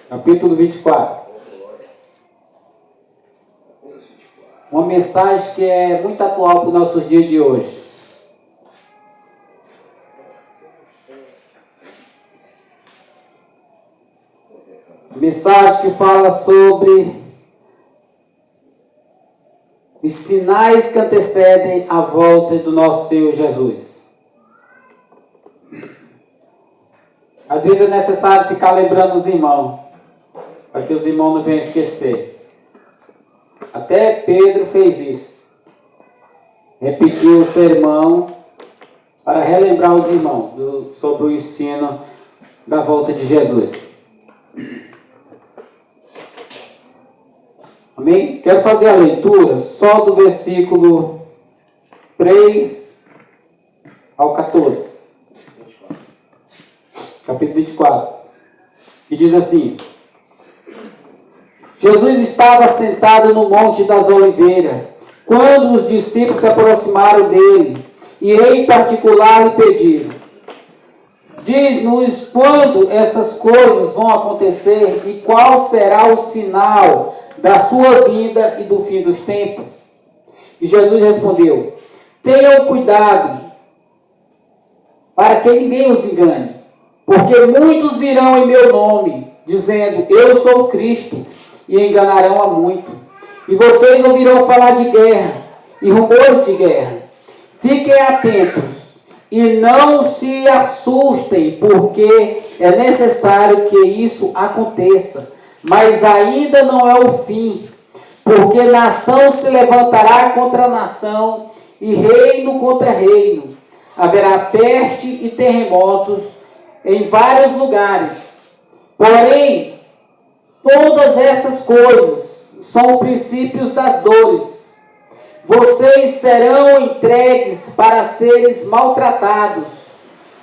Capítulo 24. Uma mensagem que é muito atual para os nossos dias de hoje. Mensagem que fala sobre os sinais que antecedem a volta do nosso Senhor Jesus. Às vezes é necessário ficar lembrando os irmãos, para que os irmãos não venham esquecer. Até Pedro fez isso. Repetiu o sermão para relembrar os irmãos sobre o ensino da volta de Jesus. Amém? Quero fazer a leitura só do versículo 3 ao 14. Capítulo 24. E diz assim: Jesus estava sentado no Monte das Oliveiras, quando os discípulos se aproximaram dele, e em particular lhe pediram: diz-nos quando essas coisas vão acontecer e qual será o sinal da sua vinda e do fim dos tempos. E Jesus respondeu: tenham cuidado para que ninguém os engane, porque muitos virão em meu nome, dizendo: eu sou o Cristo, e enganarão a muito. E vocês ouvirão falar de guerra e rumores de guerra. Fiquem atentos e não se assustem, porque é necessário que isso aconteça, mas ainda não é o fim, porque nação se levantará contra nação e reino contra reino. Haverá peste e terremotos em vários lugares. Porém, todas essas coisas são princípios das dores. Vocês serão entregues para seres maltratados,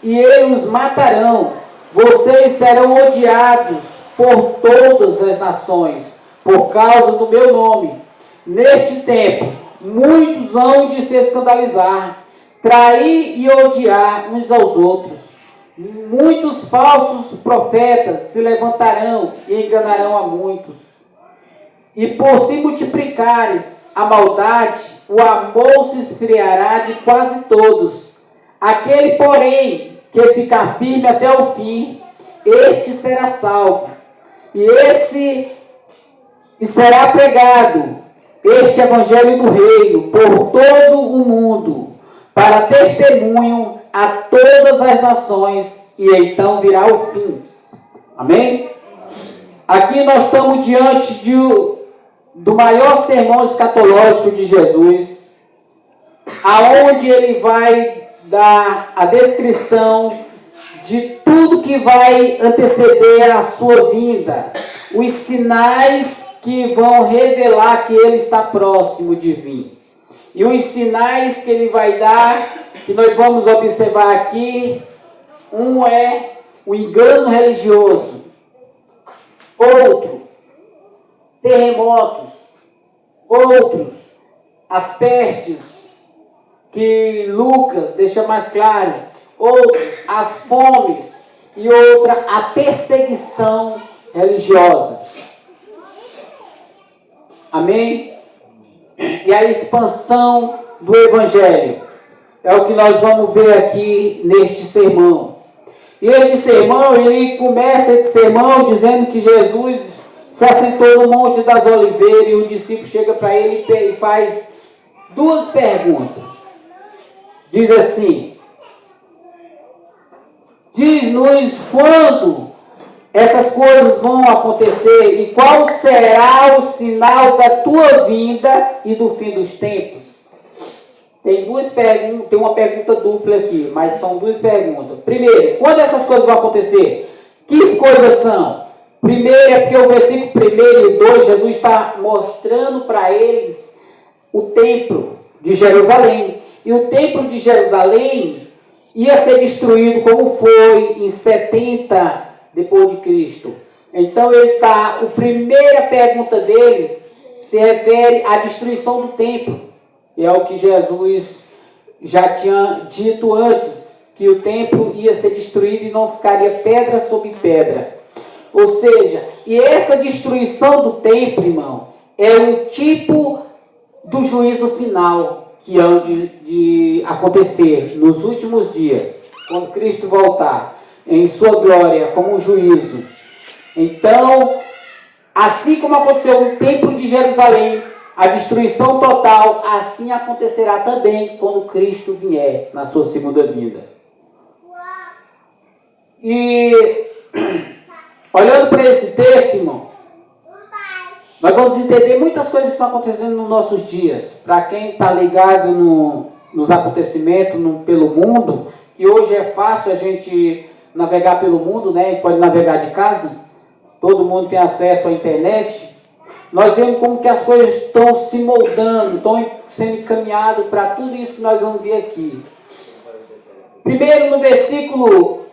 e eles os matarão. Vocês serão odiados por todas as nações, por causa do meu nome. Neste tempo, muitos hão de se escandalizar, trair e odiar uns aos outros. Muitos falsos profetas se levantarão e enganarão a muitos. E por se multiplicares a maldade, o amor se esfriará de quase todos. Aquele, porém, que ficar firme até o fim, este será salvo. E será pregado este evangelho do reino por todo o mundo, para testemunho a todas as nações, e então virá o fim. Amém? Aqui nós estamos diante do maior sermão escatológico de Jesus, aonde ele vai dar a descrição de tudo que vai anteceder a sua vinda, os sinais que vão revelar que ele está próximo de vir. E os sinais que ele vai dar, que nós vamos observar aqui, um é o engano religioso, outro, terremotos, outros, as pestes, que Lucas deixa mais claro, outros, as fomes, e outra, a perseguição religiosa. Amém? E a expansão do Evangelho. É o que nós vamos ver aqui neste sermão. E este sermão, ele começa esse sermão dizendo que Jesus se assentou no Monte das Oliveiras, e o discípulo chega para ele e faz duas perguntas. Diz assim: diz-nos quando essas coisas vão acontecer e qual será o sinal da tua vinda e do fim dos tempos. Tem duas perguntas, tem uma pergunta dupla aqui, mas são duas perguntas. Primeiro, quando essas coisas vão acontecer? Que coisas são? Primeiro é porque o versículo 1 e 2, Jesus está mostrando para eles o templo de Jerusalém. E o templo de Jerusalém ia ser destruído como foi em 70 depois de Cristo. Então a primeira pergunta deles se refere à destruição do templo. E é o que Jesus já tinha dito antes, que o templo ia ser destruído e não ficaria pedra sobre pedra. Ou seja, e essa destruição do templo, irmão, é um tipo do juízo final que há de acontecer nos últimos dias, quando Cristo voltar em sua glória como um juízo. Então, assim como aconteceu no templo de Jerusalém, a destruição total, assim acontecerá também quando Cristo vier na sua segunda vinda. E olhando para esse texto, irmão, nós vamos entender muitas coisas que estão acontecendo nos nossos dias. Para quem está ligado nos acontecimentos pelo mundo, que hoje é fácil a gente navegar pelo mundo, né? E pode navegar de casa. Todo mundo tem acesso à internet. Nós vemos como que as coisas estão se moldando, estão sendo encaminhadas para tudo isso que nós vamos ver aqui. Primeiro, no versículo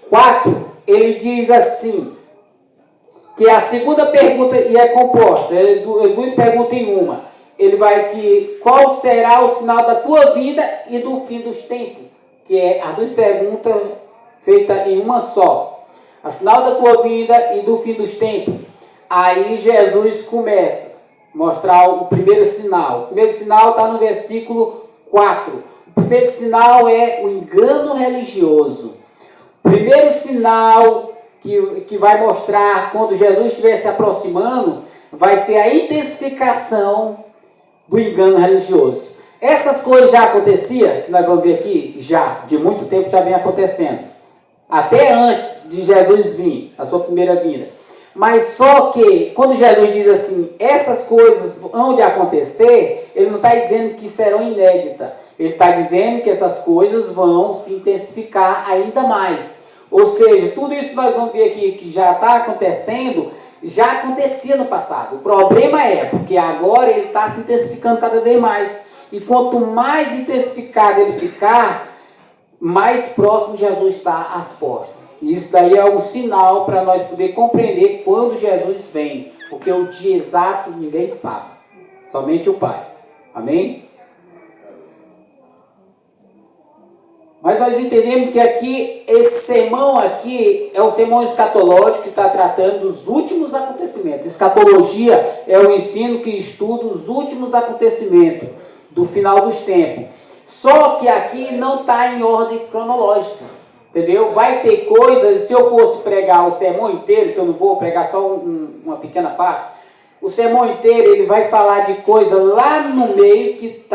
4, ele diz assim, que a segunda pergunta, e é composta, duas perguntas em uma. Ele vai que, qual será o sinal da tua vida e do fim dos tempos? Que é as duas perguntas feitas em uma só. O sinal da tua vida e do fim dos tempos. Aí Jesus começa a mostrar o primeiro sinal. O primeiro sinal está no versículo 4. O primeiro sinal é o engano religioso. O primeiro sinal que vai mostrar quando Jesus estiver se aproximando vai ser a intensificação do engano religioso. Essas coisas já aconteciam, que nós vamos ver aqui, já, de muito tempo já vem acontecendo. Até antes de Jesus vir, a sua primeira vinda. Mas só que, quando Jesus diz assim, essas coisas vão de acontecer, ele não está dizendo que serão inéditas. Ele está dizendo que essas coisas vão se intensificar ainda mais. Ou seja, tudo isso que nós vamos ver aqui que já está acontecendo, já acontecia no passado. O problema é, porque agora ele está se intensificando cada vez mais. E quanto mais intensificado ele ficar, mais próximo Jesus está às portas. E isso daí é um sinal para nós poder compreender quando Jesus vem. Porque o dia exato ninguém sabe. Somente o Pai. Amém? Mas nós entendemos que aqui, esse sermão aqui é o sermão escatológico que está tratando dos últimos acontecimentos. Escatologia é o ensino que estuda os últimos acontecimentos do final dos tempos. Só que aqui não está em ordem cronológica. Entendeu? Vai ter coisas, se eu fosse pregar o sermão inteiro, que eu não vou pregar só uma pequena parte, o sermão inteiro ele vai falar de coisa lá no meio que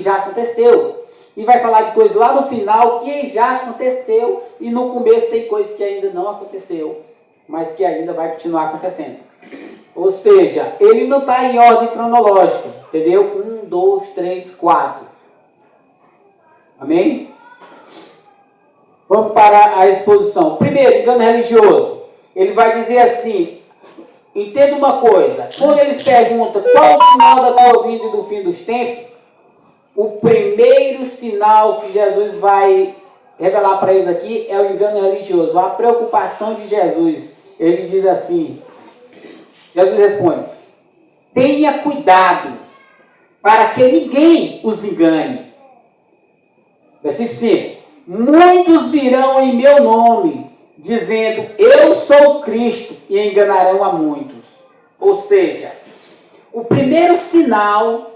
já aconteceu. E vai falar de coisas lá no final que já aconteceu. E no começo tem coisas que ainda não aconteceu, mas que ainda vai continuar acontecendo. Ou seja, ele não está em ordem cronológica. Entendeu? 1, 2, 3, 4. Amém? Vamos para a exposição. Primeiro, engano religioso. Ele vai dizer assim, entenda uma coisa. Quando eles perguntam qual o sinal da tua vinda e do fim dos tempos, o primeiro sinal que Jesus vai revelar para eles aqui é o engano religioso, a preocupação de Jesus. Ele diz assim, Jesus responde, tenha cuidado para que ninguém os engane. Versículo 5, muitos virão em meu nome, dizendo, eu sou Cristo, e enganarão a muitos. Ou seja, o primeiro sinal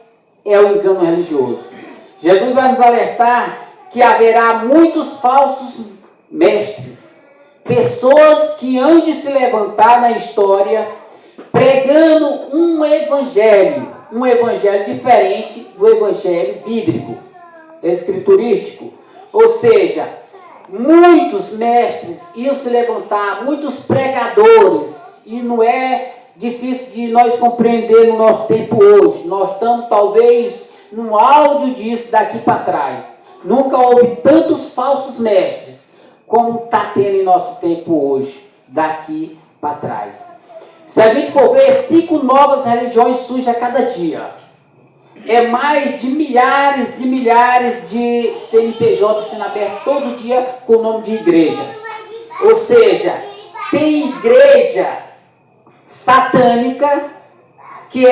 é o engano religioso. Jesus vai nos alertar que haverá muitos falsos mestres, pessoas que hão de se levantar na história pregando um evangelho diferente do evangelho bíblico, escriturístico. Ou seja, muitos mestres iam se levantar, muitos pregadores, e não é difícil de nós compreender no nosso tempo hoje. Nós estamos talvez num áudio disso daqui para trás. Nunca houve tantos falsos mestres como está tendo em nosso tempo hoje, daqui para trás. Se a gente for ver, 5 novas religiões surgem a cada dia. É mais de milhares de CNPJ sendo aberto todo dia com o nome de igreja. Ou seja, tem igreja satânica que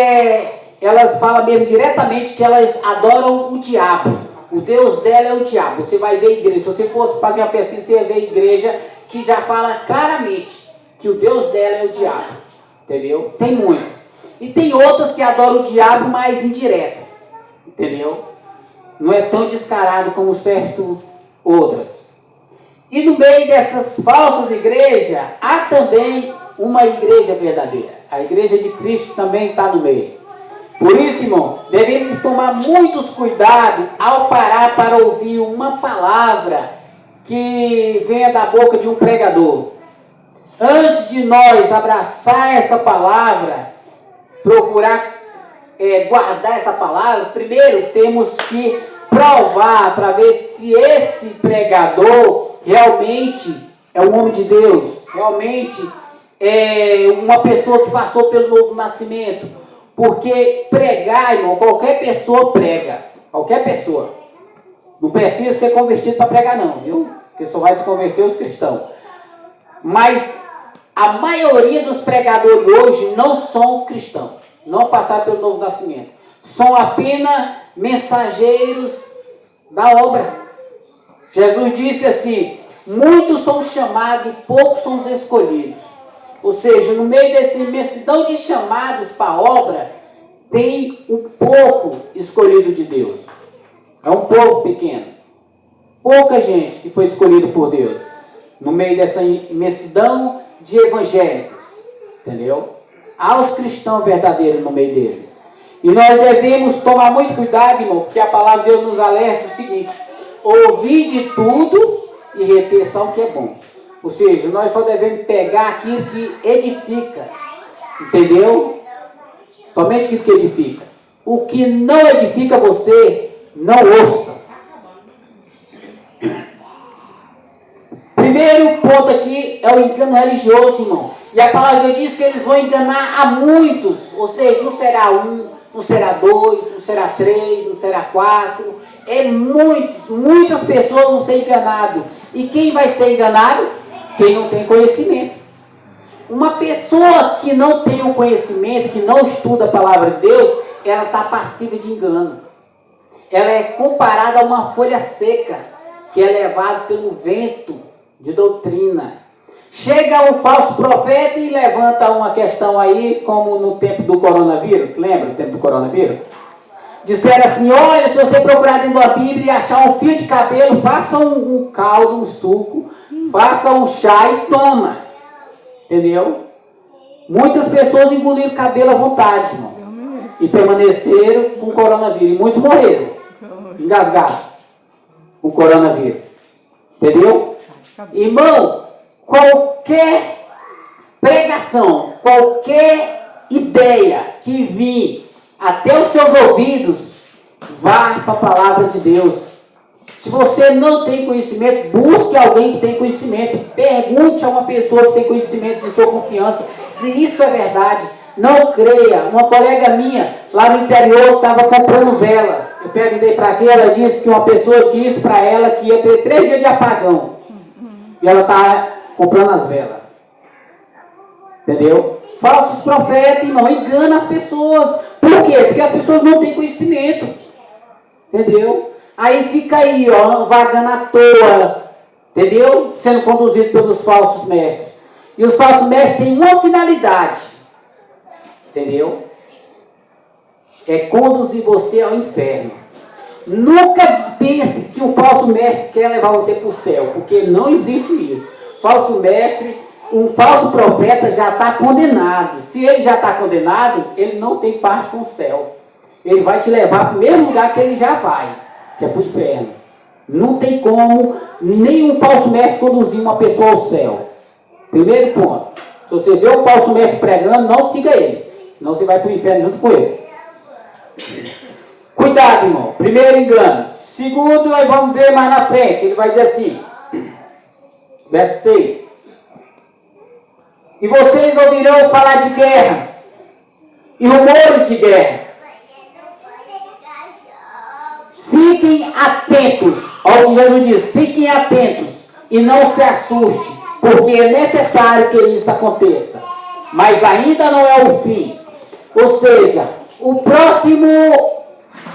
elas falam mesmo diretamente que elas adoram o diabo. O Deus dela é o diabo. Você vai ver igreja, se você fosse fazer uma pesquisa, você vai ver igreja que já fala claramente que o Deus dela é o diabo, entendeu? Tem muitos. E tem outras que adoram o diabo mais indireta, entendeu? Não é tão descarado como certo outras. E no meio dessas falsas igrejas, há também uma igreja verdadeira. A igreja de Cristo também está no meio. Por isso, irmão, devemos tomar muitos cuidados ao parar para ouvir uma palavra que venha da boca de um pregador. Antes de nós abraçar essa palavra, procurar guardar essa palavra, primeiro temos que provar para ver se esse pregador realmente é um homem de Deus, realmente é uma pessoa que passou pelo novo nascimento. Porque pregar, irmão, qualquer pessoa prega, qualquer pessoa. Não precisa ser convertido para pregar não, viu? Porque só vai se converter os cristãos. Mas a maioria dos pregadores hoje não são cristãos, não passaram pelo novo nascimento. São apenas mensageiros da obra. Jesus disse assim: muitos são chamados e poucos são os escolhidos. Ou seja, no meio dessa imensidão de chamados para a obra, tem um pouco escolhido de Deus. É um povo pequeno. Pouca gente que foi escolhido por Deus. No meio dessa imensidão de evangélicos. Entendeu? Há os cristãos verdadeiros no meio deles. E nós devemos tomar muito cuidado, irmão, porque a palavra de Deus nos alerta o seguinte: ouvir de tudo e reter só o que é bom. Ou seja, nós só devemos pegar aquilo que edifica. Entendeu? Somente aquilo que edifica. O que não edifica você, não ouça. Primeiro ponto aqui é o engano religioso, irmão. E a palavra de Deus diz que eles vão enganar a muitos. Ou seja, não será um, não será dois, não será três, não será quatro. É muitas pessoas vão ser enganadas. E quem vai ser enganado? Quem não tem conhecimento. Uma pessoa que não tem o conhecimento, que não estuda a palavra de Deus, ela está passiva de engano. Ela é comparada a uma folha seca, que é levada pelo vento de doutrina. Chega um falso profeta e levanta uma questão aí, como no tempo do coronavírus. Lembra o tempo do coronavírus? Disseram assim: olha, se você procurar dentro da Bíblia e achar um fio de cabelo, faça um caldo, um suco, faça um chá e toma. Entendeu? Muitas pessoas engoliram cabelo à vontade, irmão. E permaneceram com o coronavírus. E muitos morreram. Engasgados com o coronavírus. Entendeu? Irmão, qualquer pregação, qualquer ideia que vir até os seus ouvidos, vá para a palavra de Deus. Se você não tem conhecimento, busque alguém que tem conhecimento. Pergunte a uma pessoa que tem conhecimento de sua confiança se isso é verdade. Não creia. Uma colega minha lá no interior estava comprando velas. Eu perguntei para quem, ela disse que uma pessoa disse para ela que ia ter 3 dias de apagão. E ela está comprando as velas. Entendeu? Falsos profetas, irmão, enganam as pessoas. Por quê? Porque as pessoas não têm conhecimento. Entendeu? Aí fica aí, ó, vagando à toa, entendeu? Sendo conduzido pelos falsos mestres. E os falsos mestres têm uma finalidade, entendeu? É conduzir você ao inferno. Nunca pense que o falso mestre quer levar você para o céu, porque não existe isso. Falso mestre, um falso profeta já está condenado. Se ele já está condenado, ele não tem parte com o céu. Ele vai te levar para o mesmo lugar que ele já vai, que é para o inferno. Não tem como nenhum falso mestre conduzir uma pessoa ao céu. Primeiro ponto. Se você vê um falso mestre pregando, não siga ele. Senão você vai para o inferno junto com ele. Cuidado, irmão. Primeiro engano. Segundo, nós vamos ver mais na frente. Ele vai dizer assim. Verso 6. E vocês ouvirão falar de guerras e rumores de guerras. Fiquem atentos, olha o que Jesus diz, fiquem atentos e não se assuste, porque é necessário que isso aconteça, mas ainda não é o fim. Ou seja, o próximo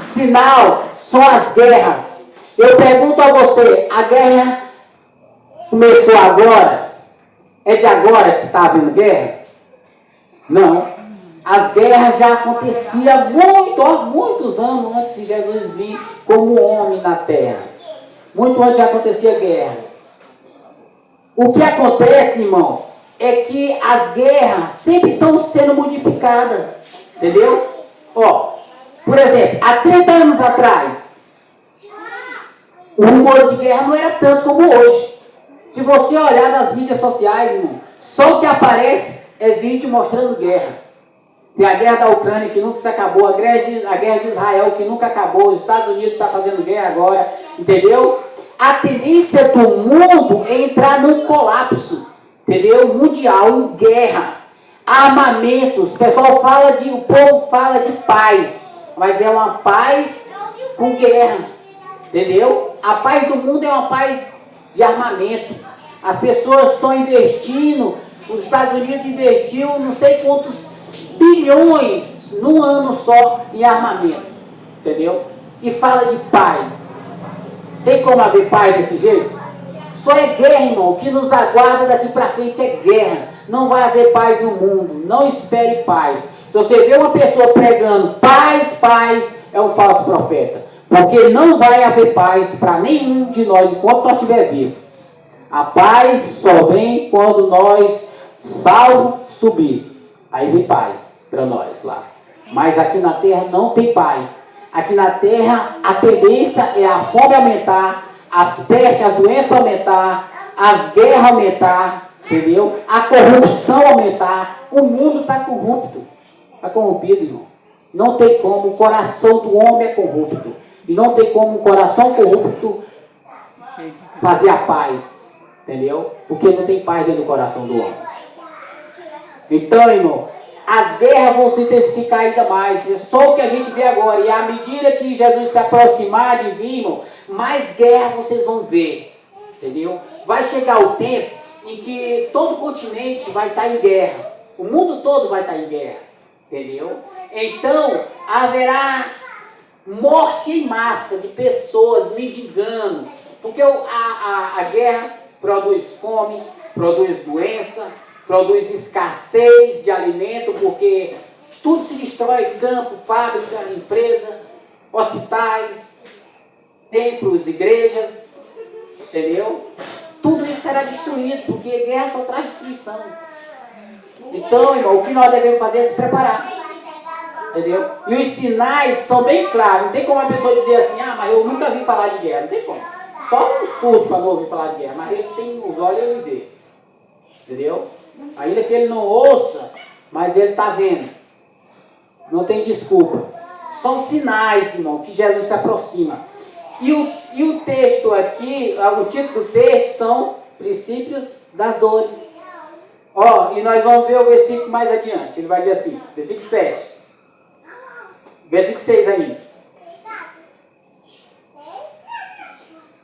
sinal são as guerras. Eu pergunto a você, a guerra começou agora? É de agora que está havendo guerra? Não. As guerras já aconteciam muitos anos antes de Jesus vir como homem na terra. Muito antes já acontecia guerra. O que acontece, irmão, é que as guerras sempre estão sendo modificadas. Entendeu? Ó, por exemplo, há 30 anos atrás, o rumor de guerra não era tanto como hoje. Se você olhar nas mídias sociais, irmão, só o que aparece é vídeo mostrando guerra. Tem a guerra da Ucrânia que nunca se acabou, a guerra de Israel que nunca acabou, os Estados Unidos estão fazendo guerra agora, entendeu? A tendência do mundo é entrar num colapso, entendeu? Mundial, em guerra, armamentos. O povo fala de paz, mas é uma paz com guerra, entendeu? A paz do mundo é uma paz de armamento. As pessoas estão investindo, os Estados Unidos investiu não sei quantos bilhões num ano só em armamento, entendeu? E fala de paz. Tem como haver paz desse jeito? Só é guerra, irmão. O que nos aguarda daqui para frente é guerra. Não vai haver paz no mundo. Não espere paz. Se você vê uma pessoa pregando paz, paz, é um falso profeta. Porque não vai haver paz para nenhum de nós enquanto nós estivermos vivos. A paz só vem quando nós, salvo, subir. Aí vem paz para nós lá. Mas aqui na terra não tem paz. Aqui na terra a tendência é a fome aumentar, as pestes, as doenças aumentar, as guerras aumentar, entendeu? A corrupção aumentar. O mundo está corrupto. Está corrompido, irmão. Não tem como. O coração do homem é corrupto. E não tem como um coração corrupto fazer a paz. Entendeu? Porque não tem paz dentro do coração do homem. Então, irmão, as guerras vão se intensificar ainda mais. É só o que a gente vê agora. E à medida que Jesus se aproximar de vir, irmão, mais guerra vocês vão ver. Entendeu? Vai chegar o tempo em que todo o continente vai estar em guerra. O mundo todo vai estar em guerra. Entendeu? Então, haverá morte em massa de pessoas mendigando. Porque a guerra produz fome, produz doença, produz escassez de alimento, porque tudo se destrói, campo, fábrica, empresa, hospitais, templos, igrejas, entendeu? Tudo isso será destruído, porque guerra só traz destruição. Então, irmão, o que nós devemos fazer é se preparar, entendeu? E os sinais são bem claros. Não tem como a pessoa dizer assim, mas eu nunca vi falar de guerra. Não tem como. Só um surdo para não ouvir falar de guerra, mas ele tem os olhos e ele vê, entendeu? Ainda que ele não ouça, mas ele está vendo. Não tem desculpa. São sinais, irmão, que Jesus se aproxima. E o texto aqui, o título do texto são princípios das dores. E nós vamos ver o versículo mais adiante. Ele vai dizer assim, versículo 7. Versículo 6 ainda.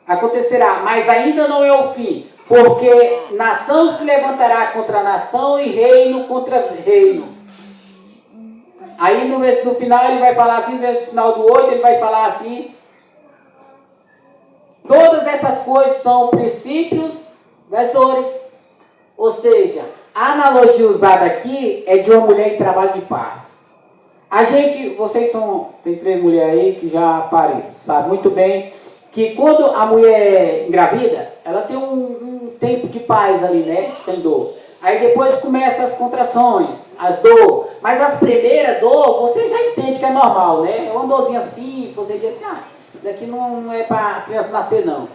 Acontecerá, mas ainda não é o fim, porque nação se levantará contra nação e reino contra reino. Aí no final ele vai falar assim, no final do 8 ele vai falar assim, todas essas coisas são princípios das dores. Ou seja, a analogia usada aqui é de uma mulher em trabalho de parto. Tem 3 mulheres aí que já pariram, sabe muito bem que quando a mulher engravida, ela tem um tempo de paz ali, né? Sem dor. Aí depois começam as contrações, as dor. Mas as primeiras dor, você já entende que é normal, né? É uma dorzinha assim, você diz assim, daqui não é para a criança nascer, não.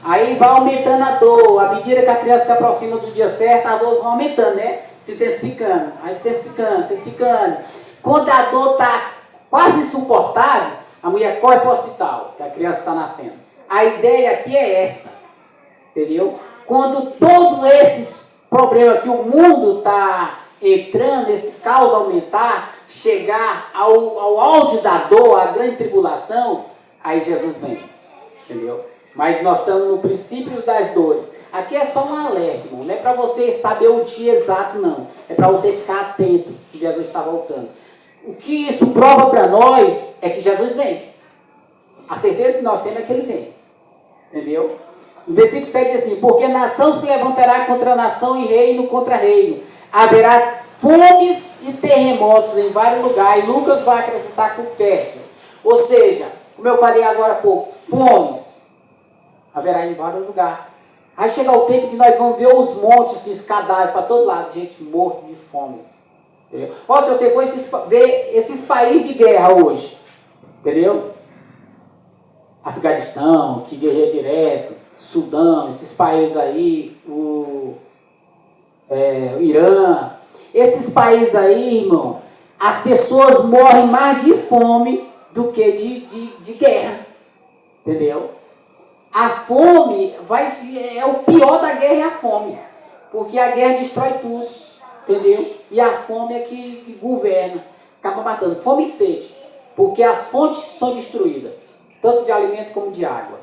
Aí vai aumentando a dor. À medida que a criança se aproxima do dia certo, a dor vai aumentando, né? Se intensificando. Aí se intensificando. Quando a dor está quase insuportável, a mulher corre para o hospital, que a criança está nascendo. A ideia aqui é esta, entendeu? Quando todos esses problemas que o mundo está entrando, esse caos aumentar, chegar ao auge da dor, a grande tribulação, aí Jesus vem, entendeu? Mas nós estamos no princípio das dores. Aqui é só um alerta, irmão. Não é para você saber o dia exato, não. É para você ficar atento que Jesus está voltando. O que isso prova para nós é que Jesus vem. A certeza que nós temos é que ele vem. Entendeu? No versículo 7 diz assim: porque nação se levantará contra nação e reino contra reino. Haverá fomes e terremotos em vários lugares. E Lucas vai acrescentar com pestes. Ou seja, como eu falei agora há pouco, fomes haverá em vários lugares. Aí chega o tempo que nós vamos ver os montes, esses cadáveres para todo lado, gente morta de fome. Entendeu? Olha, se você for ver esses países de guerra hoje, entendeu? Afeganistão, que guerreia direto, Sudão, esses países aí, o Irã, esses países aí, irmão, as pessoas morrem mais de fome do que de guerra, entendeu? A fome é o pior da guerra, é a fome, porque a guerra destrói tudo, entendeu? E a fome é que governa, acaba matando, fome e sede, porque as fontes são destruídas, tanto de alimento como de água,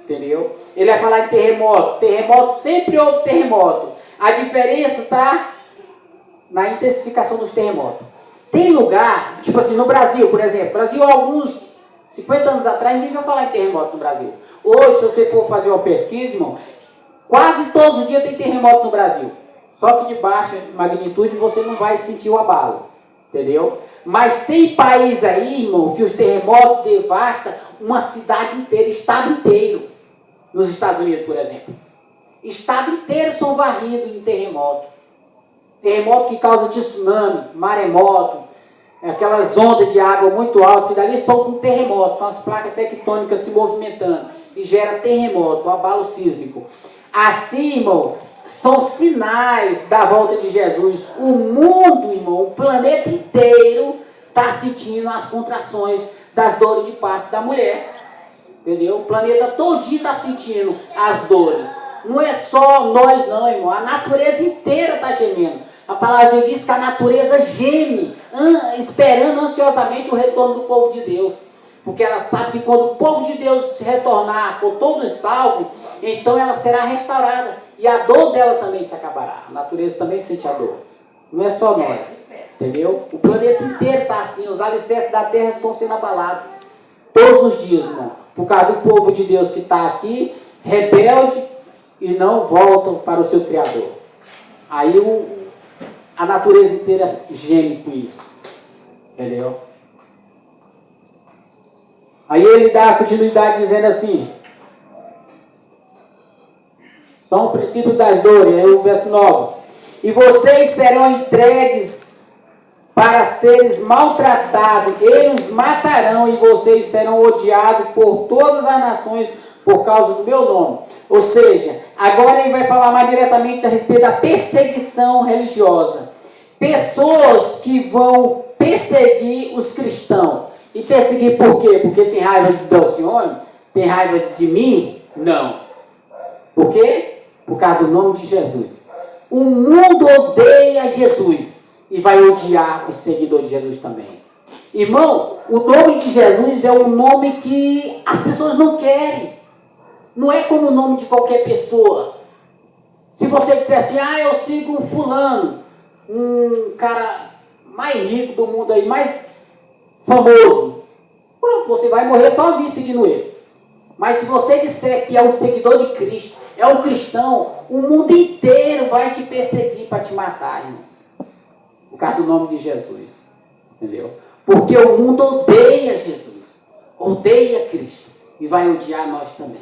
entendeu? Ele vai falar em terremoto, sempre houve terremoto, a diferença está na intensificação dos terremotos. Tem lugar, tipo assim, no Brasil, por exemplo, Brasil há alguns 50 anos atrás, ninguém vai falar em terremoto no Brasil. Hoje, se você for fazer uma pesquisa, irmão, quase todos os dias tem terremoto no Brasil. Só que de baixa magnitude você não vai sentir o abalo, entendeu? Mas tem país aí, irmão, que os terremotos devastam uma cidade inteira, estado inteiro. Nos Estados Unidos, por exemplo. Estado inteiro são varridos em terremoto. Terremoto que causa tsunami, maremoto, aquelas ondas de água muito altas, que dali são um terremoto, são as placas tectônicas se movimentando e gera terremoto, um abalo sísmico. Assim, irmão, são sinais da volta de Jesus. O mundo, irmão, o planeta inteiro está sentindo as contrações das dores de parto da mulher. Entendeu? O planeta todinho está sentindo as dores. Não é só nós não, irmão. A natureza inteira está gemendo. A palavra de Deus diz que a natureza geme, esperando ansiosamente o retorno do povo de Deus. Porque ela sabe que quando o povo de Deus se retornar, for todos salvos, então ela será restaurada. E a dor dela também se acabará. A natureza também sente a dor. Não é só nós. Entendeu? O planeta inteiro está assim. Os alicerces da terra estão sendo abalados. Todos os dias, irmão. Por causa do povo de Deus que está aqui, rebelde e não voltam para o seu Criador. Aí a natureza inteira geme com isso. Entendeu? Aí ele dá continuidade dizendo assim. Então o princípio das dores, aí o verso 9. E vocês serão entregues para seres maltratados, eles os matarão e vocês serão odiados por todas as nações por causa do meu nome. Ou seja, agora ele vai falar mais diretamente a respeito da perseguição religiosa. Pessoas que vão perseguir os cristãos. E perseguir por quê? Porque tem raiva de Delcione? Tem raiva de mim? Não. Por quê? Por causa do nome de Jesus. O mundo odeia Jesus. E vai odiar os seguidores de Jesus também. Irmão, o nome de Jesus é um nome que as pessoas não querem. Não é como o nome de qualquer pessoa. Se você disser assim, eu sigo um fulano, um cara mais rico do mundo aí, mais famoso, pronto, você vai morrer sozinho seguindo ele. Mas se você disser que é um seguidor de Cristo, é um cristão, o mundo inteiro vai te perseguir para te matar, irmão. Por causa do nome de Jesus. Entendeu? Porque o mundo odeia Jesus. Odeia Cristo. E vai odiar nós também.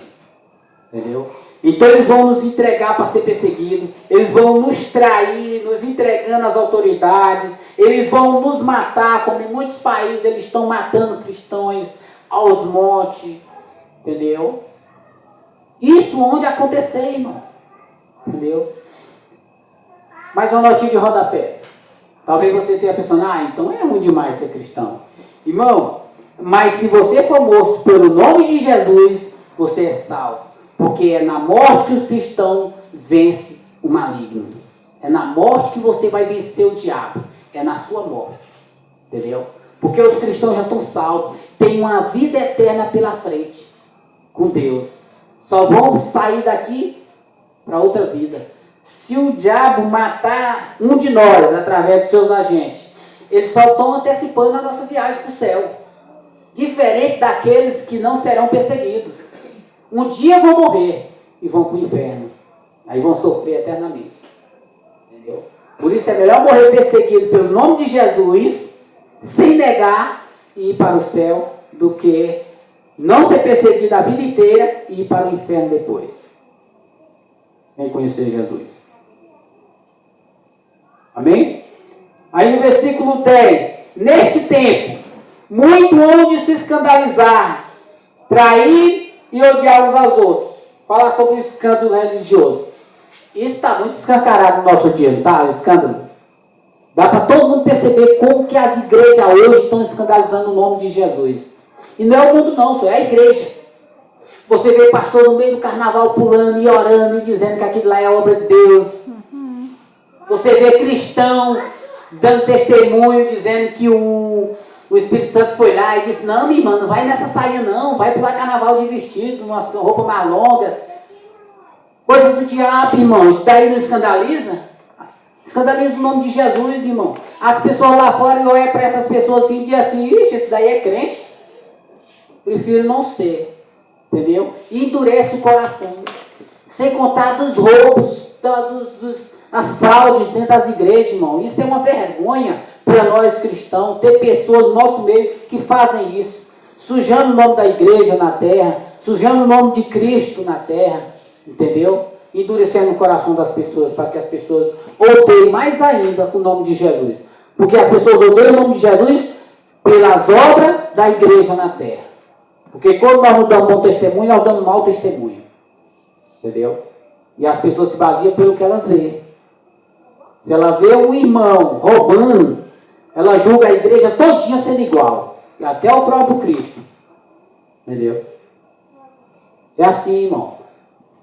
Entendeu? Então eles vão nos entregar para ser perseguidos. Eles vão nos trair, nos entregando às autoridades. Eles vão nos matar, como em muitos países eles estão matando cristãos aos montes. Entendeu? Isso onde acontecer, irmão. Entendeu? Mais uma notinha de rodapé. Talvez você tenha pensado, então é ruim demais ser cristão. Irmão, mas se você for morto pelo nome de Jesus, você é salvo. Porque é na morte que os cristãos vencem o maligno. É na morte que você vai vencer o diabo. É na sua morte. Entendeu? Porque os cristãos já estão salvos. Tem uma vida eterna pela frente. Com Deus. Só vão sair daqui para outra vida. Se o diabo matar um de nós, através dos seus agentes, eles só estão antecipando a nossa viagem para o céu. Diferente daqueles que não serão perseguidos. Um dia vão morrer. e vão para o inferno. Aí vão sofrer eternamente. Entendeu? Por isso é melhor morrer perseguido pelo nome de Jesus, sem negar, e ir para o céu, do que não ser perseguido a vida inteira e ir para o inferno depois. Sem conhecer Jesus. Amém? Aí no versículo 10. Neste tempo, muito hão de se escandalizar, trair e odiar uns aos outros. Falar sobre o escândalo religioso. Isso está muito escancarado no nosso dia, não está? O escândalo. Dá para todo mundo perceber como que as igrejas hoje estão escandalizando o nome de Jesus. E não é o mundo não, só é a igreja. Você vê pastor no meio do carnaval pulando e orando e dizendo que aquilo lá é obra de Deus. Você vê cristão dando testemunho, dizendo que o Espírito Santo foi lá e disse, não, minha irmã, não vai nessa saia não, vai pular carnaval de vestido, uma roupa mais longa. Coisa do diabo, irmão, isso daí não escandaliza? Escandaliza o nome de Jesus, irmão. As pessoas lá fora olham para essas pessoas assim e dizem assim, ixi, esse daí é crente. Prefiro não ser, entendeu? E endurece o coração. Sem contar dos roubos, das fraudes dentro das igrejas, irmão. Isso é uma vergonha para nós cristãos, ter pessoas no nosso meio que fazem isso, sujando o nome da igreja na terra, sujando o nome de Cristo na terra, entendeu? Endurecendo o coração das pessoas, para que as pessoas odeiem mais ainda o nome de Jesus. Porque as pessoas odeiam o nome de Jesus pelas obras da igreja na terra. Porque quando nós não damos bom testemunho, nós damos mau testemunho. Entendeu? E as pessoas se baseiam pelo que elas veem. Se ela vê um irmão roubando, ela julga a igreja todinha sendo igual. E até o próprio Cristo. Entendeu? É assim, irmão.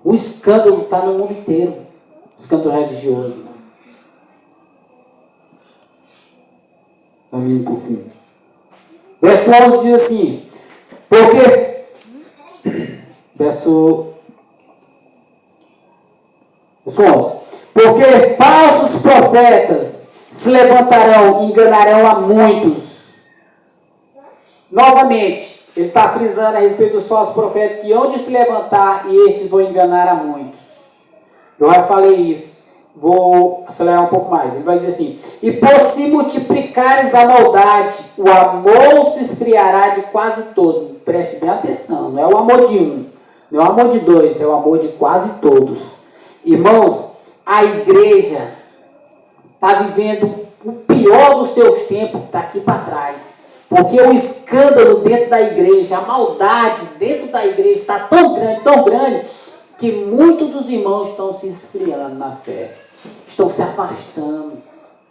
O escândalo está no mundo inteiro. O escândalo religioso. Vamos indo para o fim. Verso 11 diz assim. Verso 11. Porque falsos profetas se levantarão e enganarão a muitos. Novamente, ele está frisando a respeito dos falsos profetas que hão de se levantar e estes vão enganar a muitos. Eu já falei isso. Vou acelerar um pouco mais. Ele vai dizer assim: e por se multiplicares a maldade, o amor se esfriará de quase todo. Preste bem atenção, não é o amor de um, não é o amor de dois, é o amor de quase todos. Irmãos, a igreja está vivendo o pior dos seus tempos daqui para trás. Porque o escândalo dentro da igreja, a maldade dentro da igreja está tão grande, que muitos dos irmãos estão se esfriando na fé. Estão se afastando,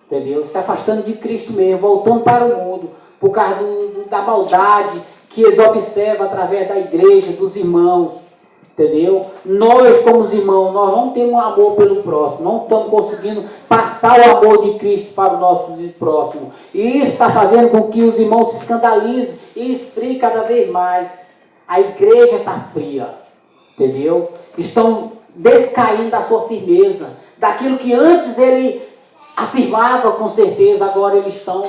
entendeu? Se afastando de Cristo mesmo, voltando para o mundo, por causa da maldade que eles observam através da igreja, dos irmãos, entendeu? Nós, como os irmãos, nós não temos amor pelo próximo, não estamos conseguindo passar o amor de Cristo para o nosso próximo. E isso está fazendo com que os irmãos se escandalizem e esfriem cada vez mais. A igreja está fria, entendeu? Estão descaindo da sua firmeza, daquilo que antes ele afirmava com certeza, agora eles estão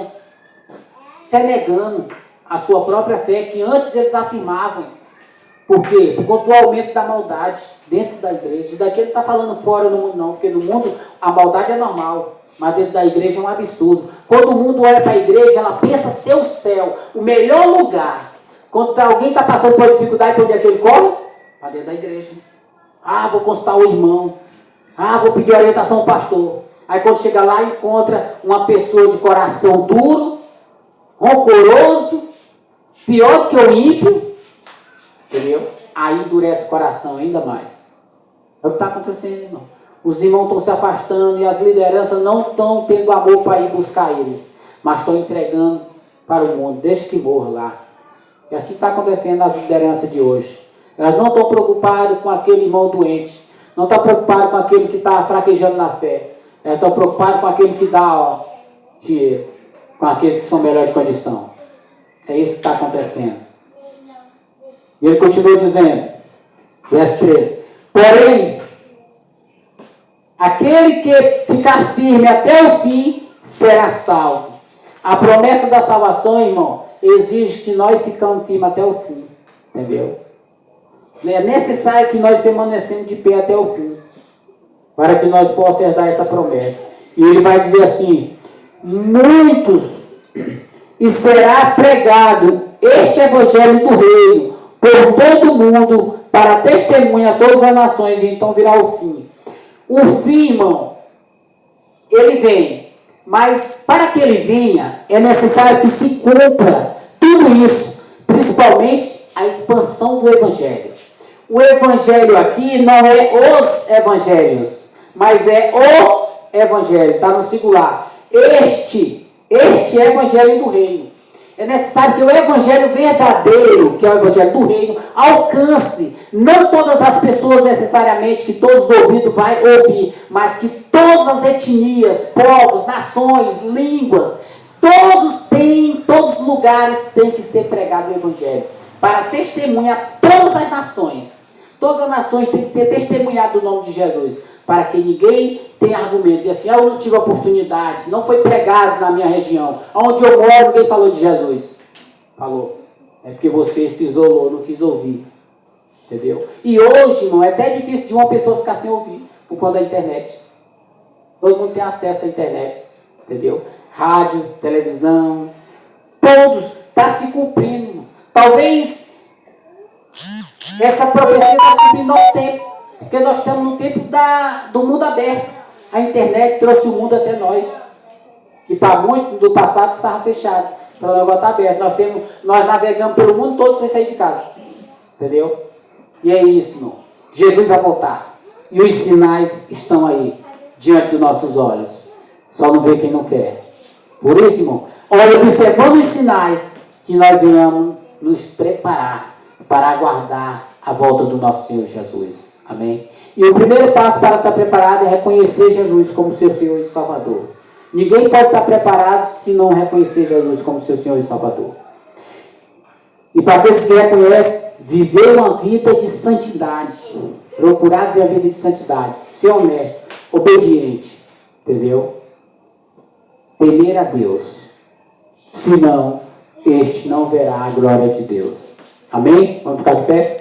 renegando a sua própria fé, que antes eles afirmavam. Por quê? Por conta do aumento da maldade dentro da igreja. E daqui ele está falando fora no mundo não, porque no mundo a maldade é normal, mas dentro da igreja é um absurdo. Quando o mundo olha para a igreja, ela pensa ser o céu, o melhor lugar. Quando alguém está passando por dificuldade, para onde é que ele corre? Para dentro da igreja. Ah, vou consultar o irmão. Ah, vou pedir orientação ao pastor. Aí quando chega lá, encontra uma pessoa de coração duro, rancoroso, pior do que o ímpio, entendeu? Aí endurece o coração ainda mais. É o que está acontecendo, irmão. Os irmãos estão se afastando e as lideranças não estão tendo amor para ir buscar eles, mas estão entregando para o mundo, deixa que morra lá. E assim está acontecendo nas lideranças de hoje. Elas não estão preocupadas com aquele irmão doente, não estão preocupadas com aquele que está fraquejando na fé. Elas estão preocupadas com aquele que dá dinheiro, com aqueles que são melhor de condição. É isso que está acontecendo. E ele continua dizendo, verso 13: porém, aquele que ficar firme até o fim será salvo. A promessa da salvação, irmão, exige que nós ficamos firmes até o fim. Entendeu? É necessário que nós permanecemos de pé até o fim, para que nós possamos herdar essa promessa. E ele vai dizer assim: muitos, e será pregado este evangelho do reino por todo o mundo, para testemunha a todas as nações, e então virá o fim. O fim, irmão, ele vem, mas para que ele venha, é necessário que se cumpra tudo isso, principalmente a expansão do evangelho. O evangelho aqui não é os evangelhos, mas é o evangelho, está no singular. Este é o evangelho do reino. É necessário que o evangelho verdadeiro, que é o evangelho do reino, alcance não todas as pessoas necessariamente, que todos os ouvidos vão ouvir, mas que todas as etnias, povos, nações, línguas, todos os lugares tem que ser pregado o evangelho, para testemunhar todas as nações. Todas as nações têm que ser testemunhadas do nome de Jesus, para que ninguém tenha argumento, e assim, eu não tive oportunidade, não foi pregado na minha região, onde eu moro ninguém falou de Jesus. Falou, é porque você se isolou, não quis ouvir, entendeu? E hoje, irmão, é até difícil de uma pessoa ficar sem ouvir, por conta da internet. Todo mundo tem acesso à internet, entendeu? Rádio, televisão, todos, está se cumprindo, irmão. Talvez essa profecia está se cumprindo no nosso tempo, porque nós estamos no tempo do mundo aberto. A internet trouxe o mundo até nós. E para muito do passado estava fechado. Para agora está aberto. Nós navegamos pelo mundo todo sem sair de casa. Entendeu? E é isso, irmão. Jesus vai voltar. E os sinais estão aí, diante dos nossos olhos. Só não vê quem não quer. Por isso, irmão, olha, observando os sinais, que nós venhamos nos preparar para aguardar a volta do nosso Senhor Jesus. Amém? E o primeiro passo para estar preparado é reconhecer Jesus como seu Senhor e Salvador. Ninguém pode estar preparado se não reconhecer Jesus como seu Senhor e Salvador. E para aqueles que reconhecem, viver uma vida de santidade. Procurar viver uma vida de santidade. Ser honesto, obediente. Entendeu? Temer a Deus. Senão, este não verá a glória de Deus. Amém? Vamos ficar de pé?